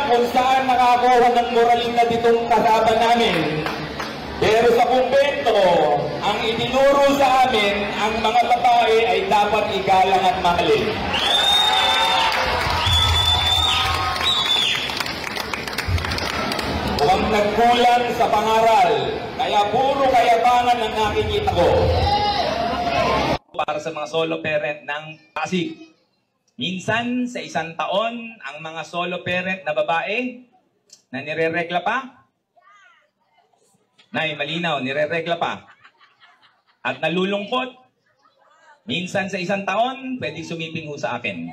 kung saan nakakuha ng moralidad itong kasama namin. Pero sa kumbento, ang itinuro sa amin, ang mga babae ay dapat igalang at mahalin. Mukhang nagkulang sa pangaral, kaya puro kayabangan ang nakikita ko. Para sa mga solo parent ng Pasig. Minsan, sa isang taon, ang mga solo parent na babae na nireregla pa, Nay, malinaw, nireregla pa, at nalulungkot, minsan sa isang taon, pwedeng sumiping ho sa akin.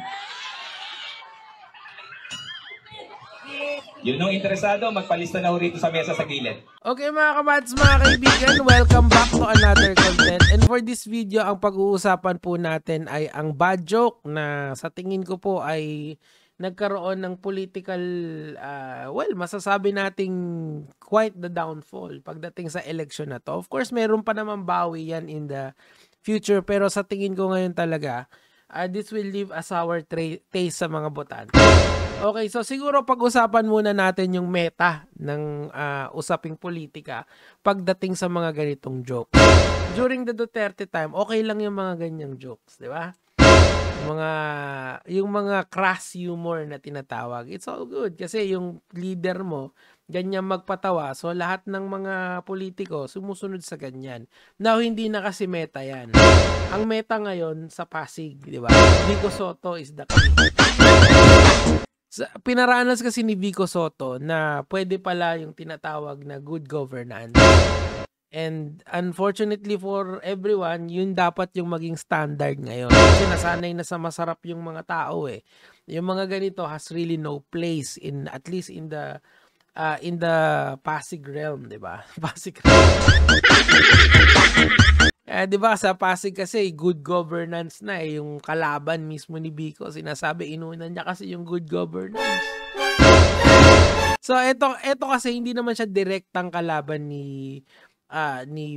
Yun nung interesado, magpalista na ho rito sa mesa sa gilid. Okay mga kabads, mga kaibigan, welcome back to another content. And for this video, ang pag-uusapan po natin ay ang bad joke na sa tingin ko po ay nagkaroon ng political, masasabi nating quite the downfall pagdating sa election na to. Of course, meron pa naman bawi yan in the future, pero sa tingin ko ngayon talaga, this will leave a sour taste sa mga botante. Okay, so siguro pag-usapan muna natin yung meta ng usaping politika pagdating sa mga ganitong joke. During the Duterte time, okay lang yung mga ganyang jokes, di ba? Yung mga crass humor na tinatawag, it's all good kasi yung leader mo ganyan magpatawa, so lahat ng mga politiko sumusunod sa ganyan. Now, hindi na kasi meta yan. Ang meta ngayon sa Pasig, di ba? Vico Sotto is the king. Pinaranas kasi ni Vico Sotto na pwede pala yung tinatawag na good governance. And unfortunately for everyone, yun dapat yung maging standard ngayon. Kasi nasanay na sa masarap yung mga tao eh. Yung mga ganito has really no place in, at least in the Pasig realm, 'di ba? Pasig realm. Di ba sa Pasig kasi good governance na eh, yung kalaban mismo ni Vico sinasabi inunan niya kasi yung good governance. So ito kasi hindi naman siya direktang kalaban ni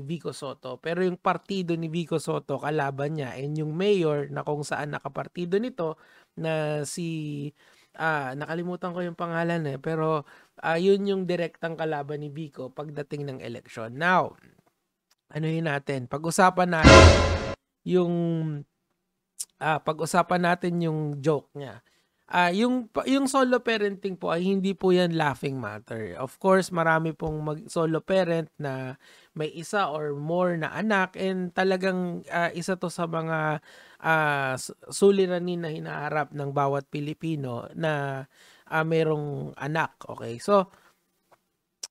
Vico Sotto, pero yung partido ni Vico Sotto kalaban niya, and yung mayor na kung saan nakapartido nito na si nakalimutan ko yung pangalan pero yun yung direktang kalaban ni Vico pagdating ng eleksyon. Now, pag-usapan natin yung joke niya. Yung solo parenting po ay hindi po yan laughing matter. Of course, marami pong solo parent na may isa or more na anak, and talagang isa to sa mga suliranin na hinaharap ng bawat Pilipino na merong anak. Okay, so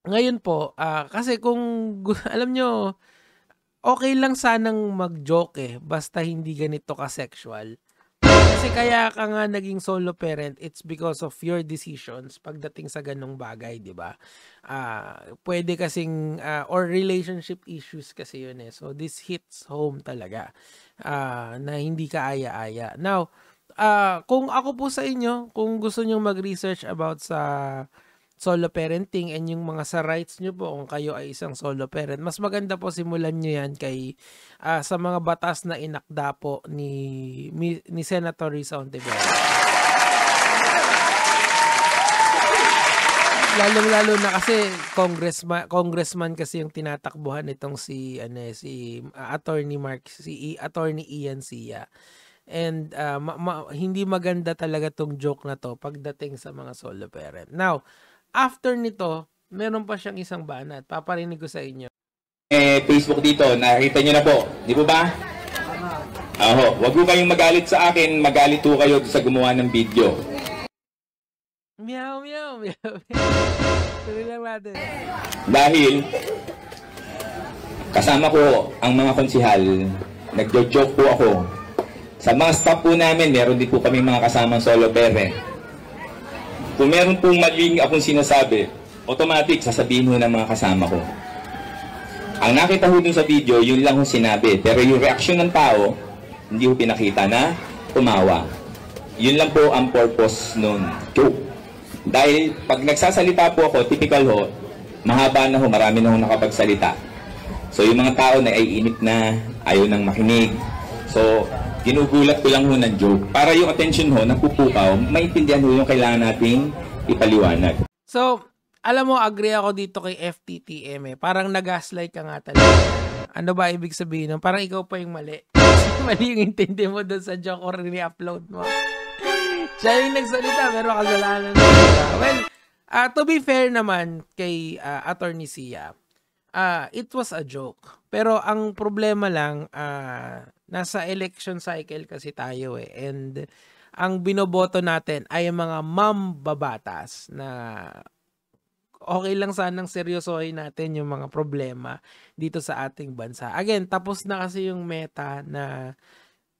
ngayon po, kasi kung alam nyo, okay lang sanang mag-joke basta hindi ganito ka-sexual. Kasi kaya ka nga naging solo parent, it's because of your decisions pagdating sa ganong bagay, di ba? Pwede kasing, or relationship issues kasi yun So this hits home talaga, na hindi ka aya-aya. Now, kung ako po sa inyo, kung gusto nyo mag-research about sa solo parenting and yung mga sa rights nyo po kung kayo ay isang solo parent, mas maganda po simulan nyo yan sa mga batas na inakda po ni Senator Risa Hontiveros. Lalo na kasi congressman kasi yung tinatakbuhan nitong si Attorney Ian Sia. And hindi maganda talaga tong joke na to pagdating sa mga solo parent. Now, after nito, meron pa siyang isang banat. Paparinig ko sa inyo. Facebook dito, nakita niyo na po. Di po ba? Wag po kayong magalit sa akin, magalit po kayo sa gumawa ng video. Meow, meow, meow. Tuloy lang natin. Dahil, kasama ko ang mga konsihal, nagjo-joke po ako. Sa mga staff po namin, meron din po kami mga kasamang solo parent. Kung meron pong maling akong sinasabi, automatic sasabihin ho ng mga kasama ko. Ang nakita ho dun sa video, yun lang ho sinabi. Pero yung reaksyon ng tao, hindi ho pinakita na tumawa. Yun lang po ang purpose nun joke. Dahil pag nagsasalita po ako, typical ho, mahaba na ho, marami na ho nakapagsalita. So yung mga tao na ay inip na, ayaw nang makinig. So, ginugulat ko lang ho ng joke. Para yung attention ho, napupukaw, maintindihan ho yung kailangan nating ipaliwanag. So, alam mo, agree ako dito kay FTTM eh. Parang nag-gaslight ka nga talaga. Ano ba ibig sabihin nun? Parang ikaw pa yung mali. Mali yung intindi mo doon sa joke or ni-upload mo. Siya yung nagsalita, pero kasalanan mo. Well, to be fair naman kay Attorney Sia, it was a joke. Pero ang problema lang, nasa election cycle kasi tayo eh. And ang binoboto natin ay mga mambabatas na okay lang sanang seryosohin natin yung mga problema dito sa ating bansa. Again, tapos na kasi yung meta na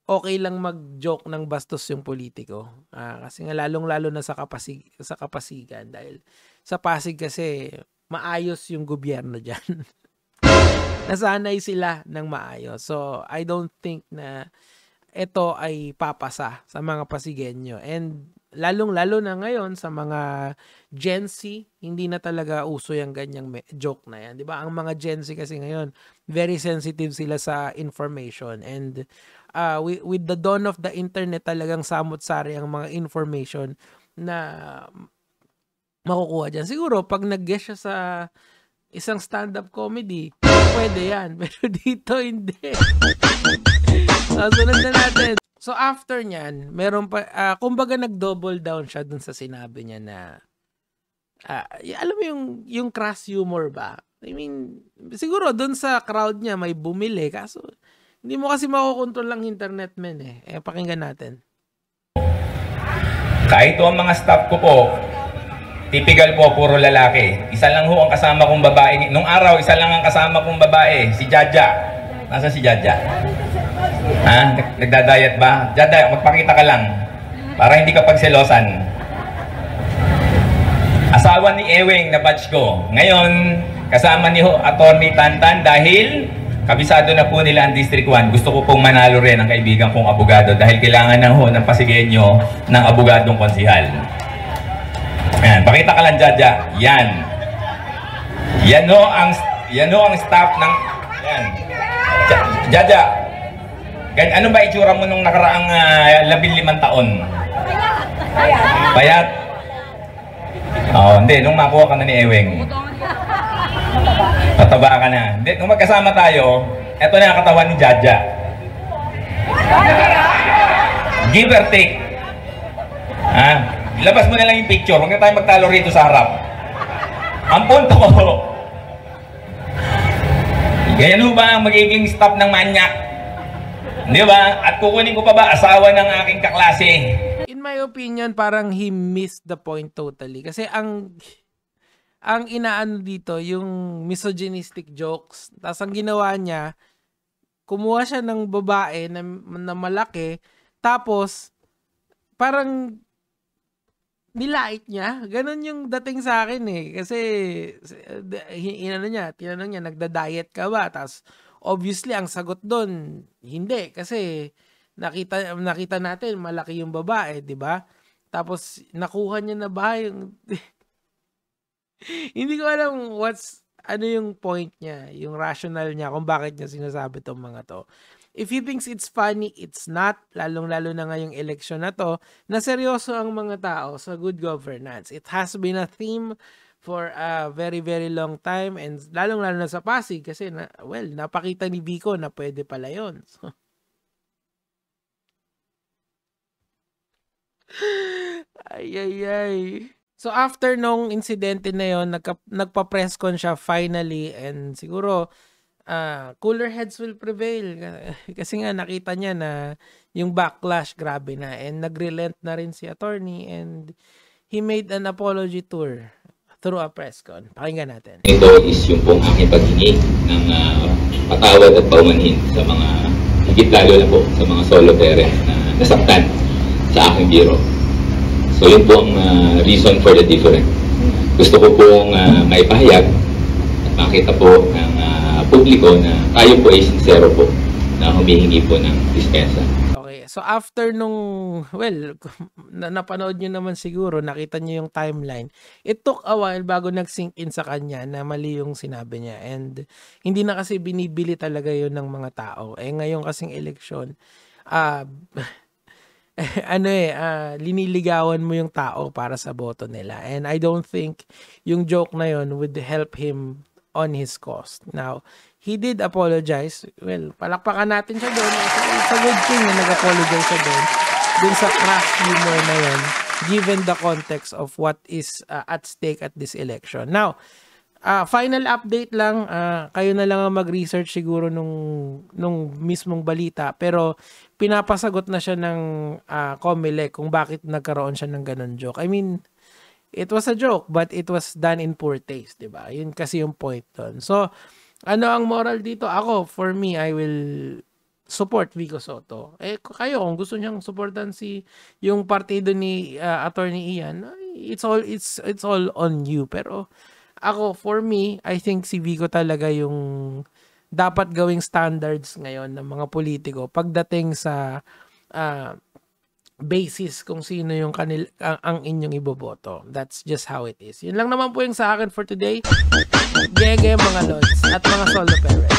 okay lang mag-joke ng bastos yung politiko. Kasi nga lalong-lalo na sa Kapasigan. Dahil sa Pasig kasi maayos yung gobyerno dyan. Nasanay sila ng maayos. So, I don't think na ito ay papasa sa mga Pasigenyo. And lalong-lalo na ngayon sa mga Gen Z, hindi na talaga uso yung ganyang joke na yan. 'Di ba? Ang mga Gen Z kasi ngayon, very sensitive sila sa information. And with the dawn of the internet, talagang samot-sari ang mga information na makukuha dyan. Siguro, pag nag-guest siya sa isang stand-up comedy, pwede yan. Pero dito, hindi. Sunod na natin. So after nyan, meron pa, kumbaga nag-double down siya dun sa sinabi niya na, alam mo yung crass humor ba? I mean, siguro dun sa crowd niya may bumili, kaso hindi mo kasi makokontrol lang internet men eh. Pakinggan natin. Kahit ang mga staff ko po, typical po, puro lalaki. Isa lang ho ang kasama kong babae. Nung araw, isa lang ang kasama kong babae, si Jaja. Nasa si Jaja? Ha? Nagda-diet ba? Jaja, magpakita ka lang. Para hindi ka pagselosan. Asawa ni Ewing na batch ko. Ngayon, kasama ni Attorney Tantan dahil kabisado na po nila ang District 1. Gusto ko pong manalo rin ang kaibigan kong abogado dahil kailangan na ho ng Pasigenyo ng abogadong konsihal. Yan, pakita ka lang, Jaja. Yan. Yan ho ang staff ng... Yan. Jaja, ano ba itsura mo nung nakaraang 15 taon? Payat. Oo, hindi. Nung makuha ka na ni Ewing. Mataba ka na. Hindi, nung magkasama tayo, eto na ang katawan ni Jaja. Give or take. Ilabas mo na lang yung picture. Huwag na tayo magtalo rito sa harap. Ang punto ko, ganyan ho ba ang magiging staff ng manyak? Di ba? At kukunin ko pa ba asawa ng aking kaklase? In my opinion, parang he missed the point totally. Kasi ang inaano dito, yung misogynistic jokes. Tapos ang ginawa niya, kumuha siya ng babae na malaki, tapos parang nilait niya. Ganon yung dating sa akin eh. Kasi, tinanong niya, nagda-diet ka ba? Tapos, obviously, ang sagot doon, hindi. Kasi, nakita natin, malaki yung babae, di ba? Tapos, nakuha niya na ba yung... Hindi ko alam ano yung point niya, yung rational niya, kung bakit niya sinasabi tong mga to. If he thinks it's funny, it's not. Lalong-lalo na ngayong eleksyon na to, na seryoso ang mga tao sa good governance. It has been a theme for a very, very long time. And lalong-lalo na sa Pasig kasi, napakita ni Vico na pwede pala yun. So, ay. So after nung insidente na yon, nagpa-press con siya finally, and siguro cooler heads will prevail kasi nga nakita niya na yung backlash grabe na, and nag-relent na rin si attorney, and he made an apology tour through a press con. Pakinggan natin. Ito is yung pong aking paghingi ng patawad at paumanhin sa mga higit lalo na po sa mga solo parents na nasaktan sa aking biro. So yun po ang reason for the difference. Gusto ko pong maipahayag at makita po ng publiko na tayo po ay sincero po na humihingi po ng dispensa. Okay, so after nung, napanood nyo naman siguro, nakita nyo yung timeline, it took a while bago nag-sink in sa kanya na mali yung sinabi niya, and hindi na kasi binibili talaga yun ng mga tao. Ngayon kasing eleksyon, liniligawan mo yung tao para sa boto nila. And I don't think yung joke na yun would help him on his cause. Now, he did apologize. Well, palakpakan natin siya doon. It's a good thing na nag-apologize siya doon. Dun sa crass humor na yun, given the context of what is at stake at this election. Now, final update lang, kayo na lang ang mag-research siguro nung mismong balita, pero pinapasagot na siya ng COMELEC kung bakit nagkaroon siya ng ganun joke. I mean, it was a joke, but it was done in poor taste, di ba? Yun kasi yung point doon. So, ano ang moral dito? Ako, for me, I will support Vico Sotto. Kayo, kung gusto niyang supportan yung partido ni Attorney Ian, it's all on you. Pero, ako, for me, I think si Vico talaga yung dapat gawing standards ngayon ng mga politiko pagdating sa basis kung sino yung ang inyong iboboto. That's just how it is. Yun lang naman po yung sa akin for today. Gege mga lods at mga solo parents.